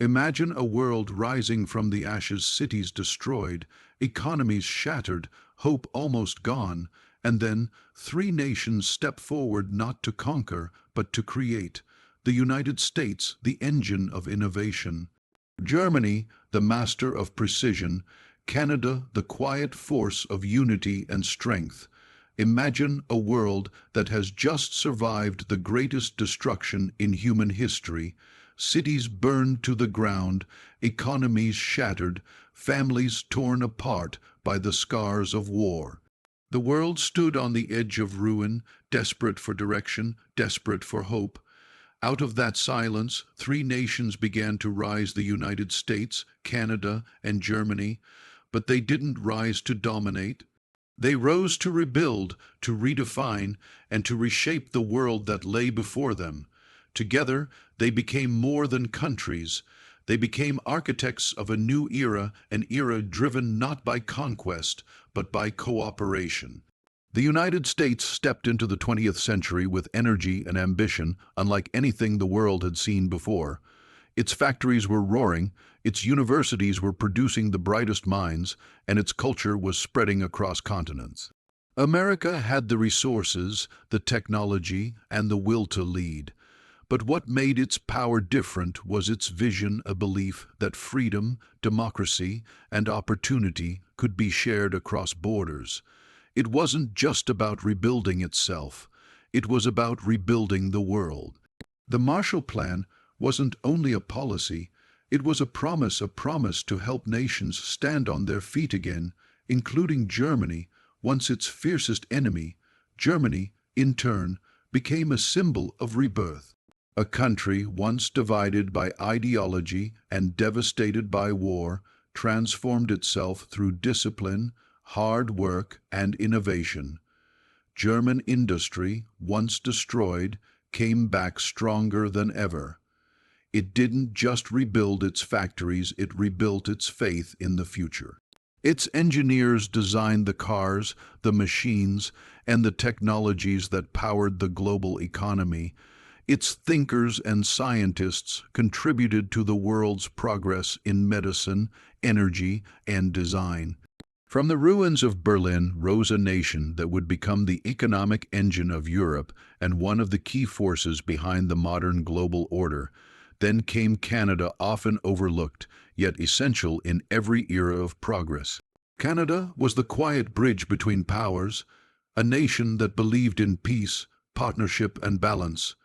Imagine a world rising from the ashes, cities destroyed, economies shattered, hope almost gone, and then three nations step forward not to conquer, but to create. The United States, the engine of innovation. Germany, the master of precision. Canada, the quiet force of unity and strength. Imagine a world that has just survived the greatest destruction in human history. Cities burned to the ground, economies shattered, families torn apart by the scars of war. The world stood on the edge of ruin, desperate for direction, desperate for hope. Out of that silence, three nations began to rise: the United States, Canada, and Germany. But they didn't rise to dominate. They rose to rebuild, to redefine, and to reshape the world that lay before them. Together, they became more than countries. They became architects of a new era, an era driven not by conquest, but by cooperation. The United States stepped into the 20th century with energy and ambition unlike anything the world had seen before. Its factories were roaring, its universities were producing the brightest minds, and its culture was spreading across continents. America had the resources, the technology, and the will to lead. But what made its power different was its vision, a belief that freedom, democracy, and opportunity could be shared across borders. It wasn't just about rebuilding itself. It was about rebuilding the world. The Marshall Plan wasn't only a policy, it was a promise to help nations stand on their feet again, including Germany, once its fiercest enemy. Germany, in turn, became a symbol of rebirth. A country once divided by ideology and devastated by war transformed itself through discipline, hard work, and innovation. German industry, once destroyed, came back stronger than ever. It didn't just rebuild its factories, it rebuilt its faith in the future. Its engineers designed the cars, the machines, and the technologies that powered the global economy. Its thinkers and scientists contributed to the world's progress in medicine, energy, and design. From the ruins of Berlin rose a nation that would become the economic engine of Europe and one of the key forces behind the modern global order. Then came Canada, often overlooked, yet essential in every era of progress. Canada was the quiet bridge between powers, a nation that believed in peace, partnership, and balance.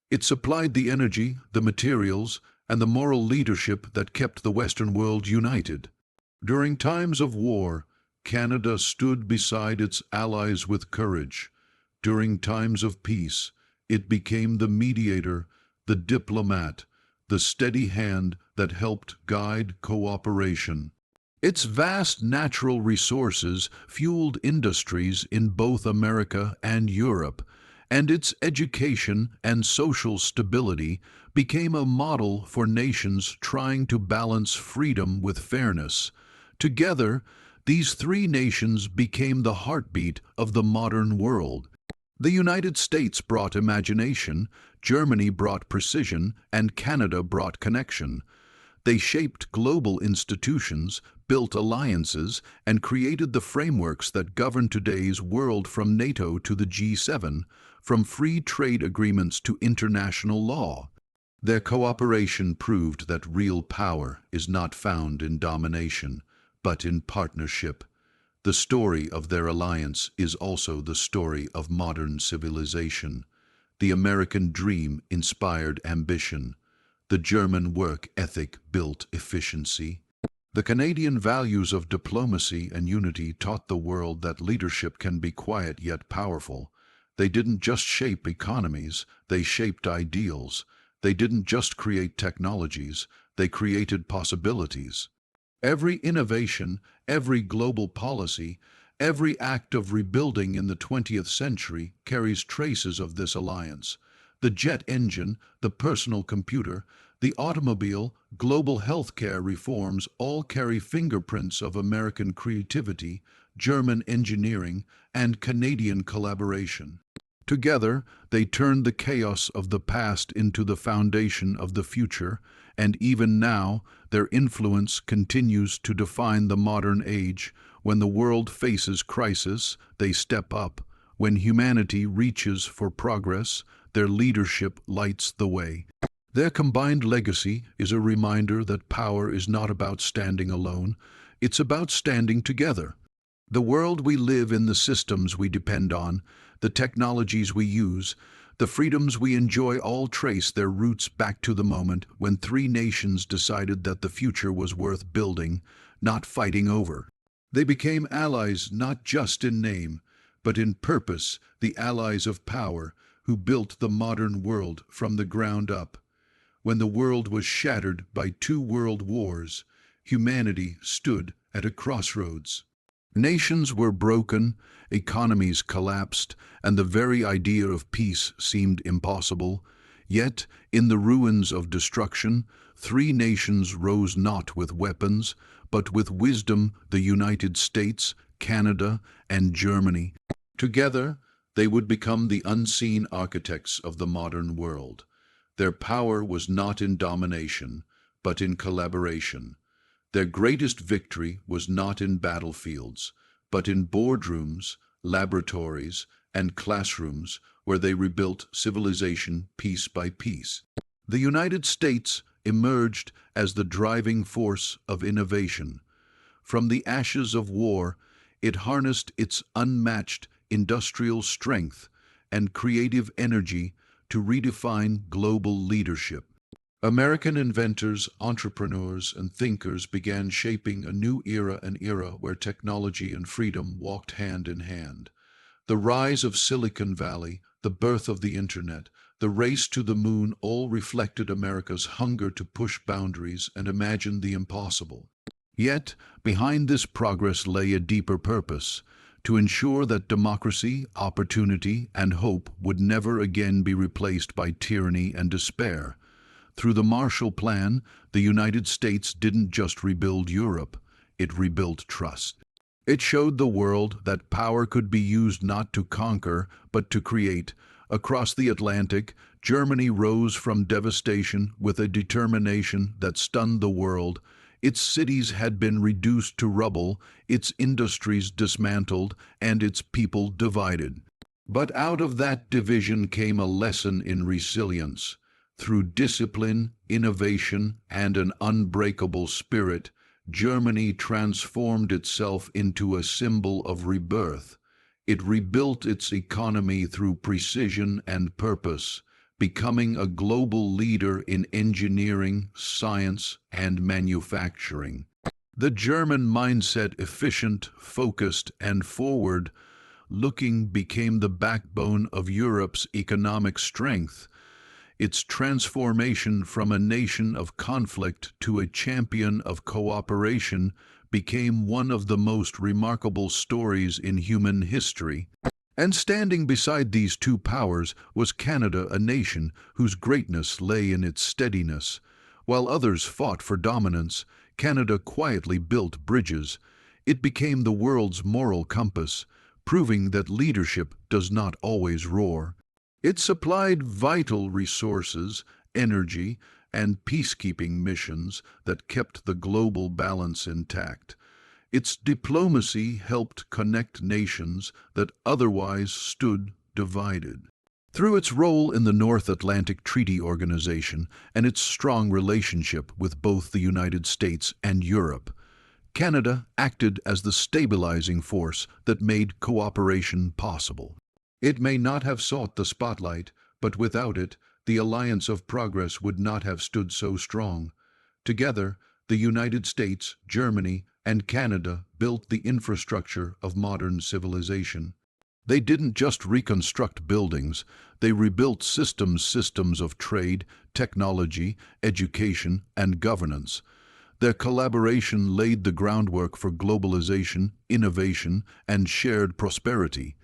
It supplied the energy, the materials, and the moral leadership that kept the Western world united. During times of war, Canada stood beside its allies with courage. During times of peace, it became the mediator, the diplomat, the steady hand that helped guide cooperation. Its vast natural resources fueled industries in both America and Europe, and its education and social stability became a model for nations trying to balance freedom with fairness. Together, these three nations became the heartbeat of the modern world. The United States brought imagination, Germany brought precision, and Canada brought connection. They shaped global institutions, built alliances, and created the frameworks that govern today's world, from NATO to the G7, from free trade agreements to international law. Their cooperation proved that real power is not found in domination, but in partnership. The story of their alliance is also the story of modern civilization. The American dream inspired ambition. The German work ethic built efficiency. The Canadian values of diplomacy and unity taught the world that leadership can be quiet yet powerful. They didn't just shape economies, they shaped ideals. They didn't just create technologies, they created possibilities. Every innovation, every global policy, every act of rebuilding in the 20th century carries traces of this alliance. The jet engine, the personal computer, the automobile, global healthcare reforms all carry fingerprints of American creativity, German engineering, and Canadian collaboration. Together, they turned the chaos of the past into the foundation of the future, and even now, their influence continues to define the modern age. When the world faces crisis, they step up. When humanity reaches for progress, their leadership lights the way. Their combined legacy is a reminder that power is not about standing alone, it's about standing together. The world we live in, the systems we depend on, the technologies we use, the freedoms we enjoy all trace their roots back to the moment when three nations decided that the future was worth building, not fighting over. They became allies not just in name, but in purpose, the allies of power who built the modern world from the ground up. When the world was shattered by two world wars, humanity stood at a crossroads. Nations were broken, economies collapsed, and the very idea of peace seemed impossible. Yet, in the ruins of destruction, three nations rose not with weapons, but with wisdom: the United States, Canada, and Germany. Together, they would become the unseen architects of the modern world. Their power was not in domination, but in collaboration. Their greatest victory was not in battlefields, but in boardrooms, laboratories, and classrooms where they rebuilt civilization piece by piece. The United States emerged as the driving force of innovation. From the ashes of war, it harnessed its unmatched industrial strength and creative energy to redefine global leadership. American inventors, entrepreneurs, and thinkers began shaping a new era, an era where technology and freedom walked hand in hand. The rise of Silicon Valley, the birth of the Internet, the race to the moon all reflected America's hunger to push boundaries and imagine the impossible. Yet, behind this progress lay a deeper purpose: to ensure that democracy, opportunity, and hope would never again be replaced by tyranny and despair. Through the Marshall Plan, the United States didn't just rebuild Europe, it rebuilt trust. It showed the world that power could be used not to conquer, but to create. Across the Atlantic, Germany rose from devastation with a determination that stunned the world. Its cities had been reduced to rubble, its industries dismantled, and its people divided. But out of that division came a lesson in resilience. Through discipline, innovation, and an unbreakable spirit, Germany transformed itself into a symbol of rebirth. It rebuilt its economy through precision and purpose, becoming a global leader in engineering, science, and manufacturing. The German mindset, efficient, focused, and forward-looking, became the backbone of Europe's economic strength. Its transformation from a nation of conflict to a champion of cooperation became one of the most remarkable stories in human history. And standing beside these two powers was Canada, a nation whose greatness lay in its steadiness. While others fought for dominance, Canada quietly built bridges. It became the world's moral compass, proving that leadership does not always roar. It supplied vital resources, energy, and peacekeeping missions that kept the global balance intact. Its diplomacy helped connect nations that otherwise stood divided. Through its role in the North Atlantic Treaty Organization and its strong relationship with both the United States and Europe, Canada acted as the stabilizing force that made cooperation possible. It may not have sought the spotlight, but without it, the alliance of progress would not have stood so strong. Together, the United States, Germany, and Canada built the infrastructure of modern civilization. They didn't just reconstruct buildings, they rebuilt systems of trade, technology, education, and governance. Their collaboration laid the groundwork for globalization, innovation, and shared prosperity.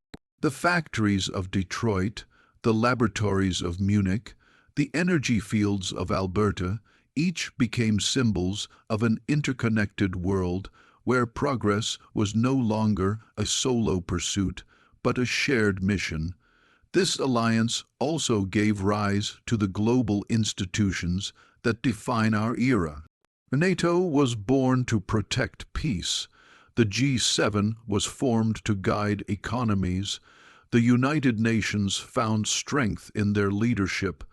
The factories of Detroit, the laboratories of Munich, the energy fields of Alberta, each became symbols of an interconnected world where progress was no longer a solo pursuit, but a shared mission. This alliance also gave rise to the global institutions that define our era. NATO was born to protect peace. The G7 was formed to guide economies. The United Nations found strength in their leadership.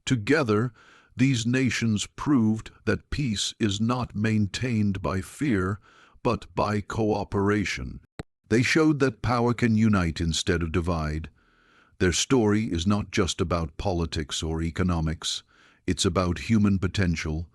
Together, these nations proved that peace is not maintained by fear, but by cooperation. They showed that power can unite instead of divide. Their story is not just about politics or economics. It's about human potential.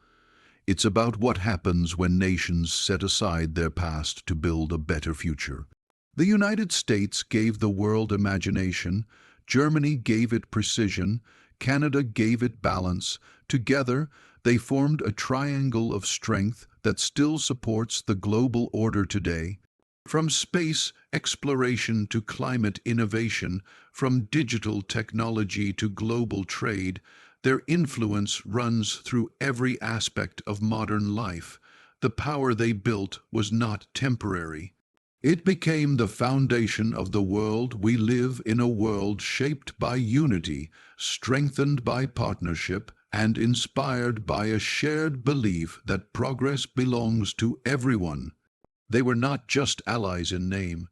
It's about what happens when nations set aside their past to build a better future. The United States gave the world imagination, Germany gave it precision, Canada gave it balance. Together, they formed a triangle of strength that still supports the global order today. From space exploration to climate innovation, from digital technology to global trade, their influence runs through every aspect of modern life. The power they built was not temporary. It became the foundation of the world. We live in a world shaped by unity, strengthened by partnership, and inspired by a shared belief that progress belongs to everyone. They were not just allies in name,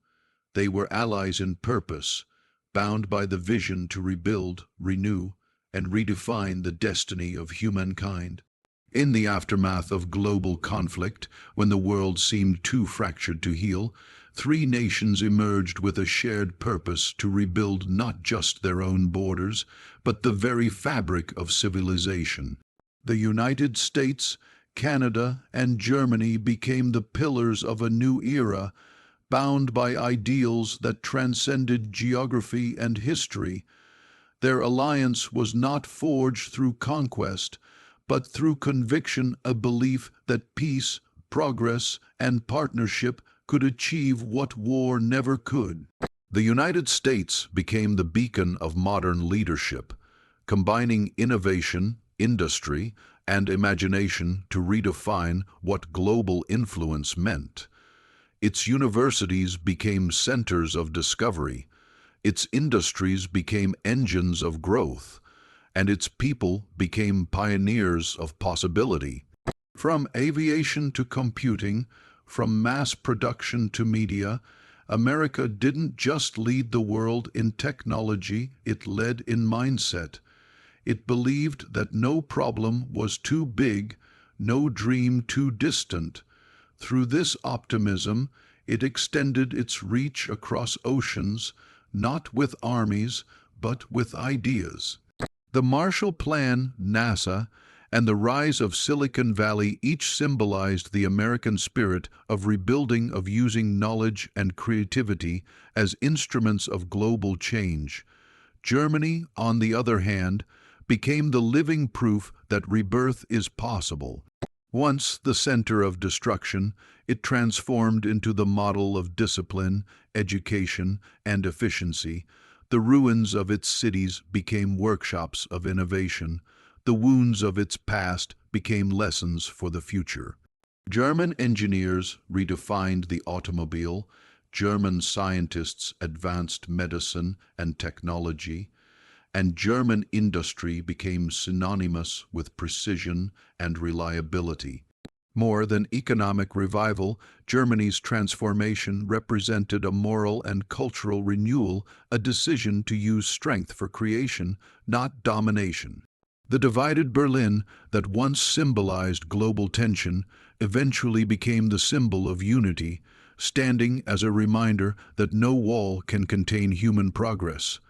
they were allies in purpose, bound by the vision to rebuild, renew, and redefine the destiny of humankind. In the aftermath of global conflict, when the world seemed too fractured to heal, three nations emerged with a shared purpose to rebuild not just their own borders, but the very fabric of civilization. The United States, Canada, and Germany became the pillars of a new era, bound by ideals that transcended geography and history. Their alliance was not forged through conquest, but through conviction, a belief that peace, progress, and partnership could achieve what war never could. The United States became the beacon of modern leadership, combining innovation, industry, and imagination to redefine what global influence meant. Its universities became centers of discovery, its industries became engines of growth, and its people became pioneers of possibility. From aviation to computing, from mass production to media, America didn't just lead the world in technology, it led in mindset. It believed that no problem was too big, no dream too distant. Through this optimism, it extended its reach across oceans, not with armies, but with ideas. The Marshall Plan, NASA, and the rise of Silicon Valley each symbolized the American spirit of rebuilding, of using knowledge and creativity as instruments of global change. Germany, on the other hand, became the living proof that rebirth is possible. Once the center of destruction, it transformed into the model of discipline, education, and efficiency. The ruins of its cities became workshops of innovation. The wounds of its past became lessons for the future. German engineers redefined the automobile. German scientists advanced medicine and technology, and German industry became synonymous with precision and reliability. More than economic revival, Germany's transformation represented a moral and cultural renewal, a decision to use strength for creation, not domination. The divided Berlin that once symbolized global tension eventually became the symbol of unity, standing as a reminder that no wall can contain human progress.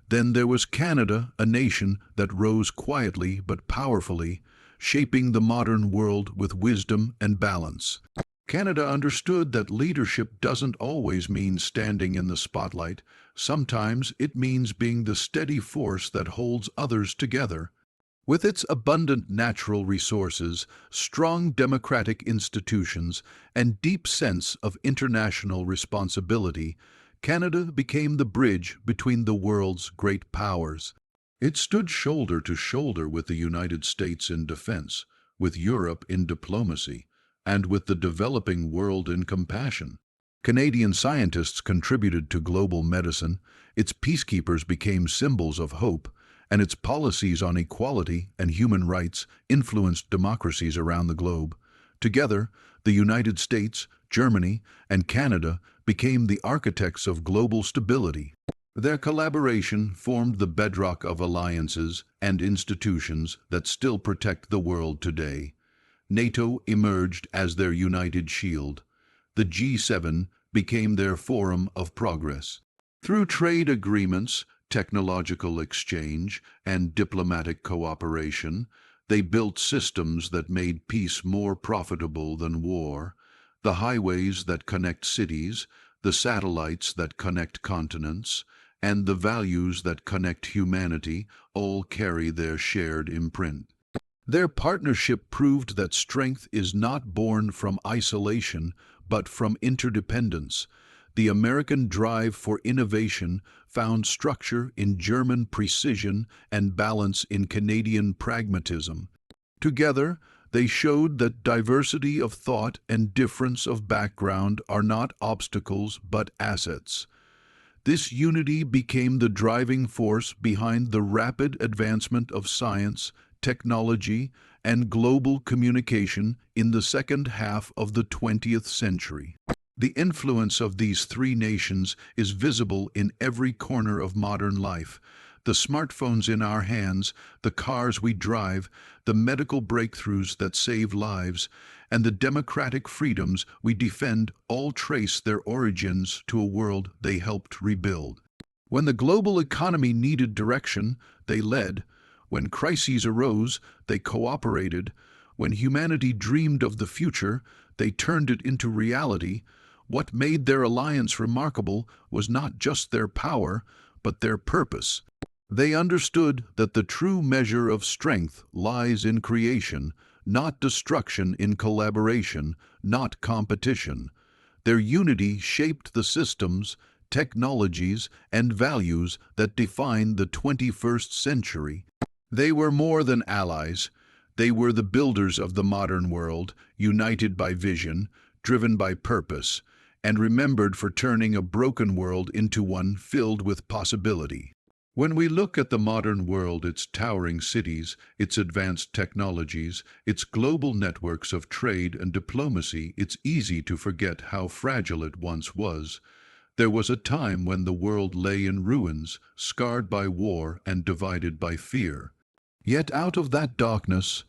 Then there was Canada, a nation that rose quietly but powerfully, shaping the modern world with wisdom and balance. Canada understood that leadership doesn't always mean standing in the spotlight. Sometimes it means being the steady force that holds others together. With its abundant natural resources, strong democratic institutions, and deep sense of international responsibility, Canada became the bridge between the world's great powers. It stood shoulder to shoulder with the United States in defense, with Europe in diplomacy, and with the developing world in compassion. Canadian scientists contributed to global medicine, its peacekeepers became symbols of hope, and its policies on equality and human rights influenced democracies around the globe. Together, the United States, Germany, and Canada became the architects of global stability. Their collaboration formed the bedrock of alliances and institutions that still protect the world today. NATO emerged as their united shield. The G7 became their forum of progress. Through trade agreements, technological exchange, and diplomatic cooperation, they built systems that made peace more profitable than war. The highways that connect cities, the satellites that connect continents, and the values that connect humanity all carry their shared imprint. Their partnership proved that strength is not born from isolation, but from interdependence. The American drive for innovation found structure in German precision and balance in Canadian pragmatism. Together, they showed that diversity of thought and difference of background are not obstacles but assets. This unity became the driving force behind the rapid advancement of science, technology, and global communication in the second half of the 20th century. The influence of these three nations is visible in every corner of modern life. The smartphones in our hands, the cars we drive, the medical breakthroughs that save lives, and the democratic freedoms we defend all trace their origins to a world they helped rebuild. When the global economy needed direction, they led. When crises arose, they cooperated. When humanity dreamed of the future, they turned it into reality. What made their alliance remarkable was not just their power, but their purpose. They understood that the true measure of strength lies in creation, not destruction, in collaboration, not competition. Their unity shaped the systems, technologies, and values that define the 21st century. They were more than allies. They were the builders of the modern world, united by vision, driven by purpose, and remembered for turning a broken world into one filled with possibility. When we look at the modern world, its towering cities, its advanced technologies, its global networks of trade and diplomacy, it's easy to forget how fragile it once was. There was a time when the world lay in ruins, scarred by war and divided by fear. Yet out of that darkness,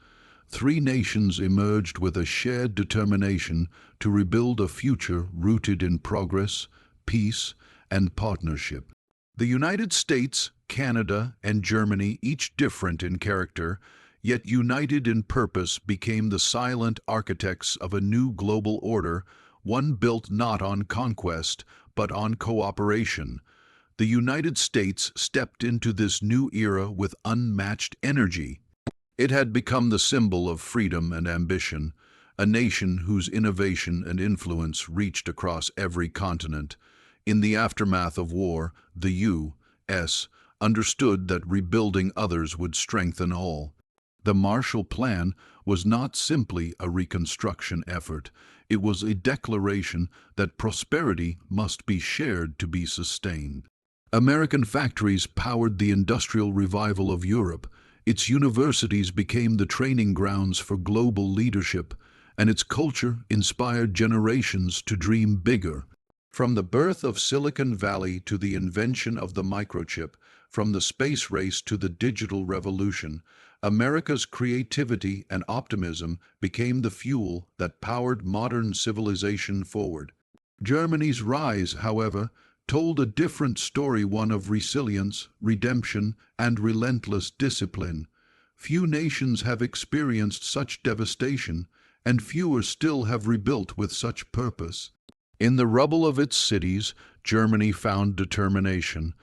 three nations emerged with a shared determination to rebuild a future rooted in progress, peace, and partnership. The United States, Canada, and Germany, each different in character, yet united in purpose, became the silent architects of a new global order, one built not on conquest, but on cooperation. The United States stepped into this new era with unmatched energy. It had become the symbol of freedom and ambition, a nation whose innovation and influence reached across every continent. In the aftermath of war, the U.S. understood that rebuilding others would strengthen all. The Marshall Plan was not simply a reconstruction effort. It was a declaration that prosperity must be shared to be sustained. American factories powered the industrial revival of Europe. Its universities became the training grounds for global leadership, and its culture inspired generations to dream bigger. From the birth of Silicon Valley to the invention of the microchip, from the space race to the digital revolution, America's creativity and optimism became the fuel that powered modern civilization forward. Germany's rise, however, told a different story, one of resilience, redemption, and relentless discipline. Few nations have experienced such devastation, and fewer still have rebuilt with such purpose. In the rubble of its cities, Germany found determination.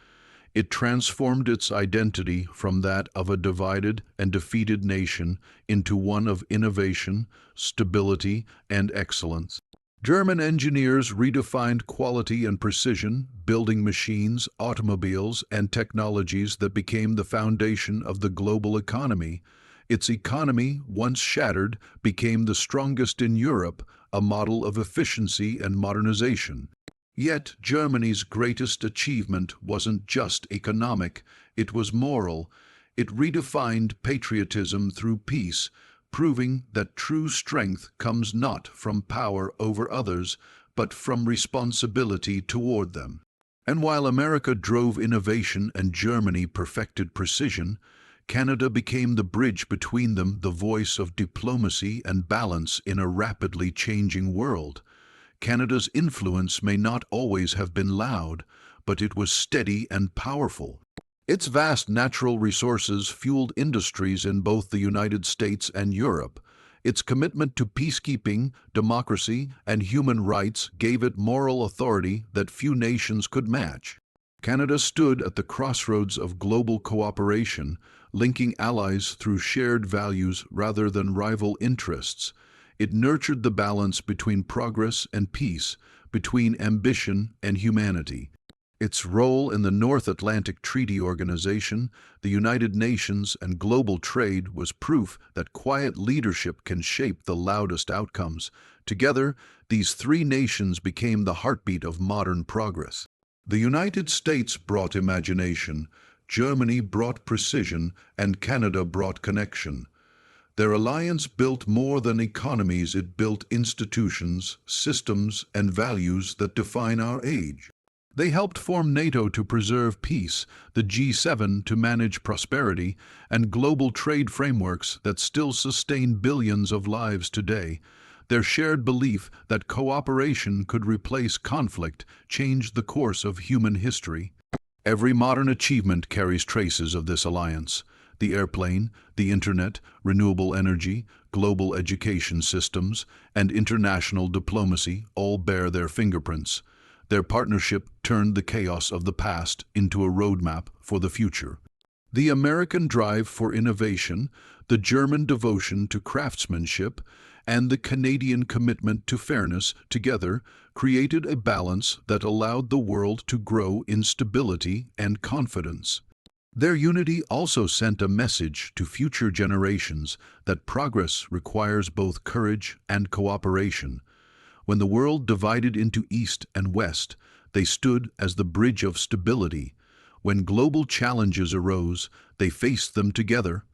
It transformed its identity from that of a divided and defeated nation into one of innovation, stability, and excellence. German engineers redefined quality and precision, building machines, automobiles, and technologies that became the foundation of the global economy. Its economy, once shattered, became the strongest in Europe, a model of efficiency and modernization. Yet Germany's greatest achievement wasn't just economic, it was moral. It redefined patriotism through peace, proving that true strength comes not from power over others, but from responsibility toward them. And while America drove innovation and Germany perfected precision, Canada became the bridge between them, the voice of diplomacy and balance in a rapidly changing world. Canada's influence may not always have been loud, but it was steady and powerful. Its vast natural resources fueled industries in both the United States and Europe. Its commitment to peacekeeping, democracy, and human rights gave it moral authority that few nations could match. Canada stood at the crossroads of global cooperation, linking allies through shared values rather than rival interests. It nurtured the balance between progress and peace, between ambition and humanity. Its role in the North Atlantic Treaty Organization, the United Nations, and global trade was proof that quiet leadership can shape the loudest outcomes. Together, these three nations became the heartbeat of modern progress. The United States brought imagination, Germany brought precision, and Canada brought connection. Their alliance built more than economies, it built institutions, systems, and values that define our age. They helped form NATO to preserve peace, the G7 to manage prosperity, and global trade frameworks that still sustain billions of lives today. Their shared belief that cooperation could replace conflict changed the course of human history. Every modern achievement carries traces of this alliance. The airplane, the internet, renewable energy, global education systems, and international diplomacy all bear their fingerprints. Their partnership turned the chaos of the past into a roadmap for the future. The American drive for innovation, the German devotion to craftsmanship, and the Canadian commitment to fairness together created a balance that allowed the world to grow in stability and confidence. Their unity also sent a message to future generations that progress requires both courage and cooperation. When the world divided into East and West, they stood as the bridge of stability. When global challenges arose, they faced them together.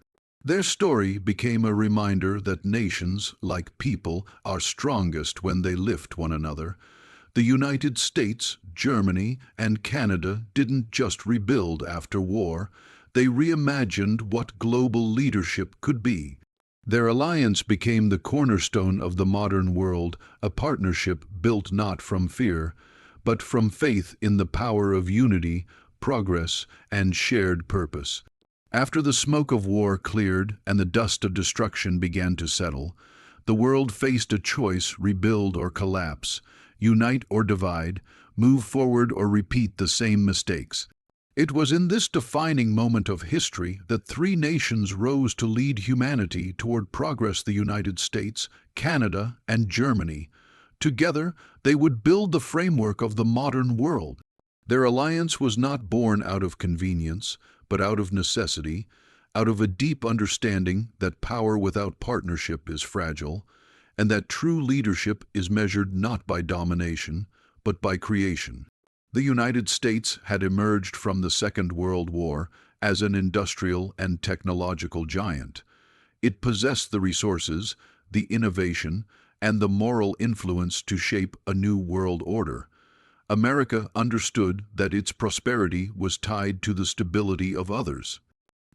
Their story became a reminder that nations, like people, are strongest when they lift one another. The United States, Germany, and Canada didn't just rebuild after war, they reimagined what global leadership could be. Their alliance became the cornerstone of the modern world, a partnership built not from fear, but from faith in the power of unity, progress, and shared purpose. After the smoke of war cleared and the dust of destruction began to settle, the world faced a choice: rebuild or collapse, unite or divide, move forward or repeat the same mistakes. It was in this defining moment of history that three nations rose to lead humanity toward progress: the United States, Canada, and Germany. Together, they would build the framework of the modern world. Their alliance was not born out of convenience, but out of necessity, out of a deep understanding that power without partnership is fragile, and that true leadership is measured not by domination, but by creation. The United States had emerged from the Second World War as an industrial and technological giant. It possessed the resources, the innovation, and the moral influence to shape a new world order. America understood that its prosperity was tied to the stability of others.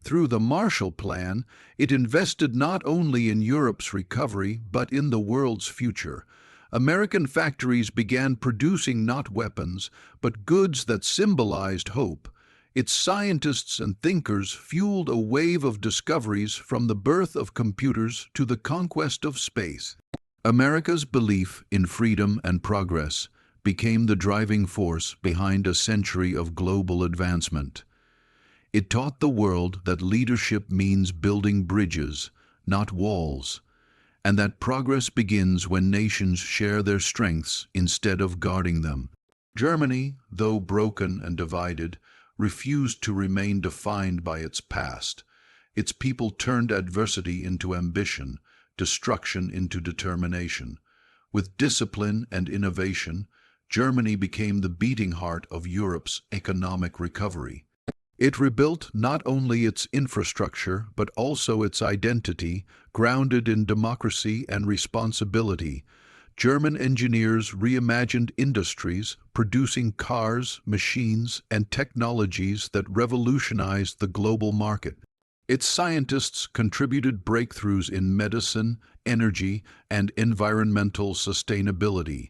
Through the Marshall Plan, it invested not only in Europe's recovery but in the world's future. American factories began producing not weapons, but goods that symbolized hope. Its scientists and thinkers fueled a wave of discoveries, from the birth of computers to the conquest of space. America's belief in freedom and progress became the driving force behind a century of global advancement. It taught the world that leadership means building bridges, not walls, and that progress begins when nations share their strengths instead of guarding them. Germany, though broken and divided, refused to remain defined by its past. Its people turned adversity into ambition, destruction into determination. With discipline and innovation, Germany became the beating heart of Europe's economic recovery. It rebuilt not only its infrastructure but also its identity, grounded in democracy and responsibility. German engineers reimagined industries, producing cars, machines, and technologies that revolutionized the global market. Its scientists contributed breakthroughs in medicine, energy, and environmental sustainability.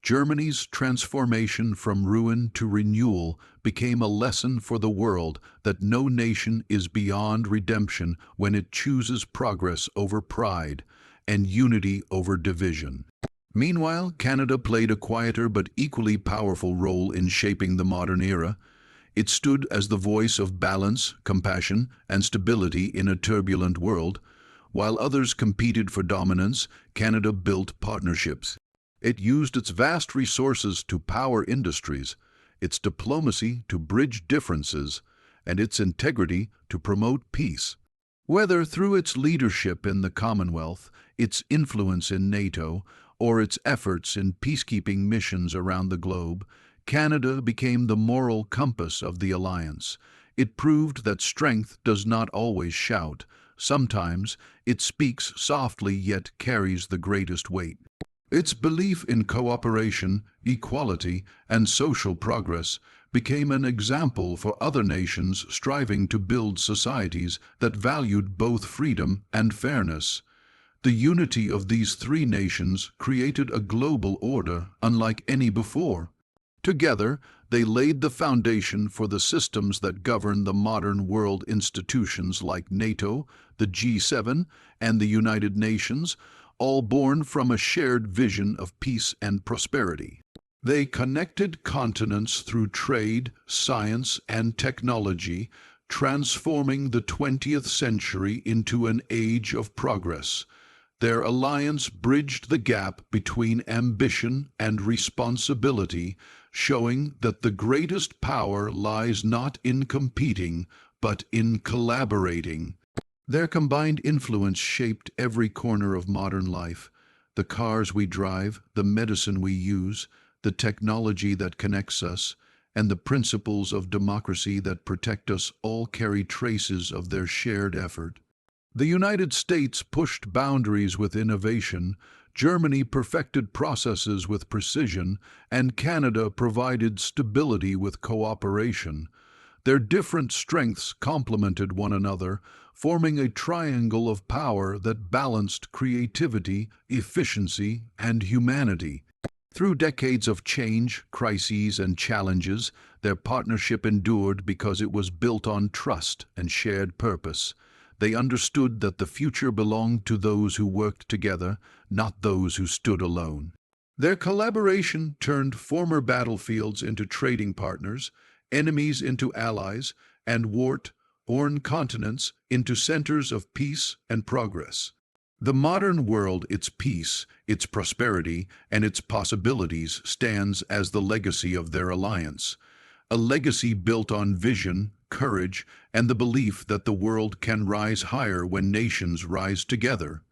Germany's transformation from ruin to renewal became a lesson for the world that no nation is beyond redemption when it chooses progress over pride and unity over division. Meanwhile, Canada played a quieter but equally powerful role in shaping the modern era. It stood as the voice of balance, compassion, and stability in a turbulent world. While others competed for dominance, Canada built partnerships. It used its vast resources to power industries, its diplomacy to bridge differences, and its integrity to promote peace. Whether through its leadership in the Commonwealth, its influence in NATO, or its efforts in peacekeeping missions around the globe, Canada became the moral compass of the alliance. It proved that strength does not always shout. Sometimes it speaks softly yet carries the greatest weight. Its belief in cooperation, equality, and social progress became an example for other nations striving to build societies that valued both freedom and fairness. The unity of these three nations created a global order unlike any before. Together, they laid the foundation for the systems that govern the modern world institutions like NATO, the G7, and the United Nations, all born from a shared vision of peace and prosperity. They connected continents through trade, science, and technology, transforming the 20th century into an age of progress. Their alliance bridged the gap between ambition and responsibility, showing that the greatest power lies not in competing, but in collaborating. Their combined influence shaped every corner of modern life. The cars we drive, the medicine we use, the technology that connects us, and the principles of democracy that protect us all carry traces of their shared effort. The United States pushed boundaries with innovation, Germany perfected processes with precision, and Canada provided stability with cooperation. Their different strengths complemented one another, forming a triangle of power that balanced creativity, efficiency, and humanity. Through decades of change, crises, and challenges, their partnership endured because it was built on trust and shared purpose. They understood that the future belonged to those who worked together, not those who stood alone. Their collaboration turned former battlefields into trading partners, enemies into allies, and war-torn continents into centers of peace and progress. The modern world, its peace, its prosperity, and its possibilities stands as the legacy of their alliance. A legacy built on vision, courage, and the belief that the world can rise higher when nations rise together.